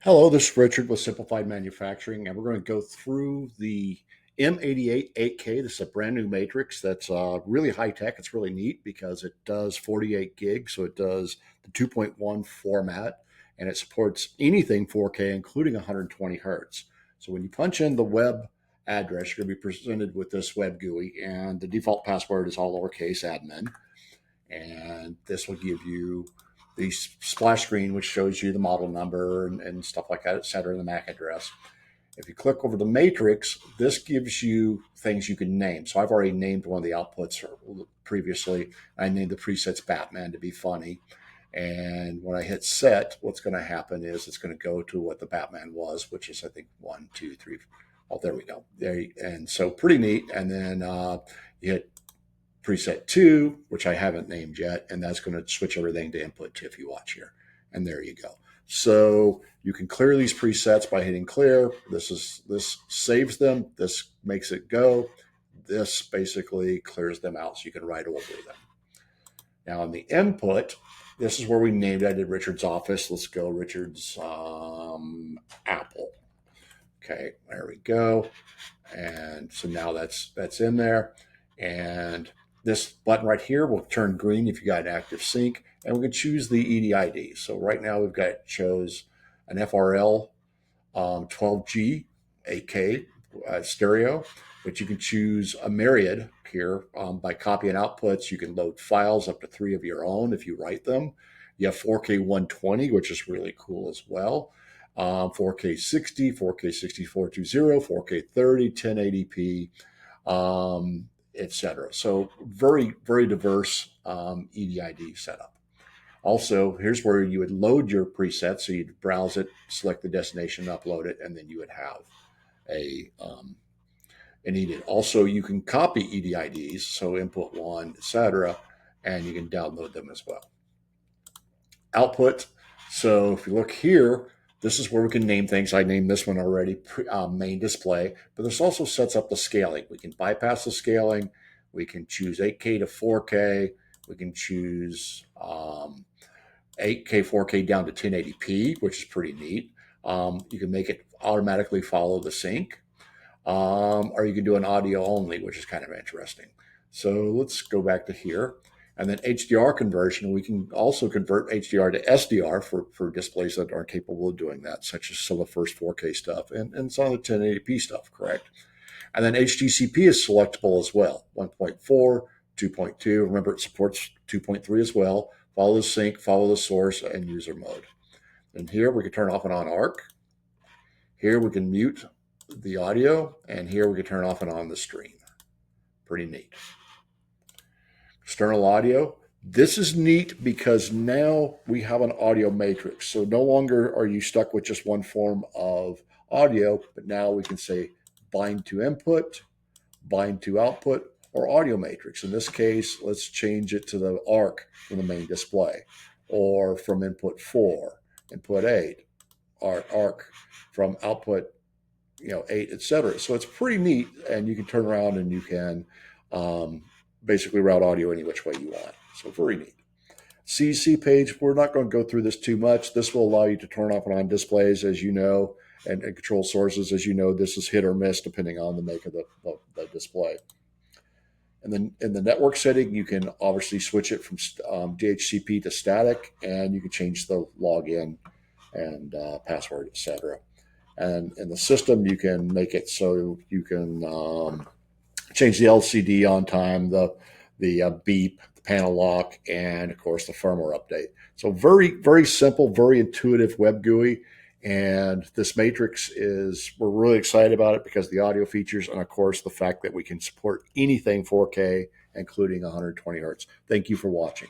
Hello, this is Richard with Simplified Manufacturing, and we're going to go through the M88 8K. This is a brand new matrix that's really high tech. It's really neat because it does 48 gigs, so it does the 2.1 format, and it supports anything 4K, including 120 hertz. So when you punch in the web address, you're going to be presented with this web GUI, and the default password is all lowercase admin. And this will give you the splash screen, which shows you the model number and stuff like that, et cetera, and the MAC address. If you click over the matrix, this gives you things you can name. So I've already named one of the outputs previously. I named the presets Batman to be funny. And when I hit set, what's going to happen is it's going to go to what the Batman was, which is, I think, one, two, three. Oh, there we go. And so pretty neat. And then you hit preset 2, which I haven't named yet, and that's going to switch everything to input 2 if you watch here. And there you go. So you can clear these presets by hitting clear. This saves them. This makes it go. This basically clears them out so you can write over them. Now on the input, this is where we named it. I did Richard's office. Let's go Richard's Apple. Okay, there we go. And so now that's in there. And this button right here will turn green if you got an active sync, and we can choose the EDID. So right now we've got chose an FRL 12G 8K stereo, but you can choose a myriad here by copying outputs. You can load files up to 3 of your own if you write them. You have 4K 120, which is really cool as well. 4K 60, 4K 6420, 4K 30, 1080p. Etc. So very, very diverse EDID setup. Also, here's where you would load your preset. So you'd browse it, select the destination, upload it, and then you would have an EDID. Also, you can copy EDIDs, so input 1, etc., and you can download them as well. Output. So if you look here, this is where we can name things. I named this one already, main display, but this also sets up the scaling. We can bypass the scaling. We can choose 8K to 4K. We can choose 8K, 4K down to 1080p, which is pretty neat. You can make it automatically follow the sync, or you can do an audio only, which is kind of interesting. So let's go back to here. And then HDR conversion, we can also convert HDR to SDR for displays that aren't capable of doing that, such as some of the first 4K stuff and some of the 1080p stuff, correct? And then HDCP is selectable as well, 1.4, 2.2. Remember, it supports 2.3 as well. Follow the sync, follow the source, and user mode. And here we can turn off and on ARC. Here we can mute the audio, and here we can turn off and on the stream. Pretty neat. External audio. This is neat because now we have an audio matrix. So no longer are you stuck with just one form of audio, but now we can say bind to input, bind to output, or audio matrix. In this case, let's change it to the ARC from the main display, or from input 4, input 8, ARC from output 8, etc. So it's pretty neat, and you can turn around and you can basically route audio any which way you want. So very neat. CEC page, we're not going to go through this too much. This will allow you to turn off and on displays, as you know, and control sources. As you know, this is hit or miss depending on the make of the display. And then in the network setting, you can obviously switch it from DHCP to static, and you can change the login and password, etc. And in the system, you can make it so you can change the LCD on time, the beep, the panel lock, and of course the firmware update. So very, very simple, very intuitive web GUI. And this matrix we're really excited about it because of the audio features and of course the fact that we can support anything 4K, including 120 hertz. Thank you for watching.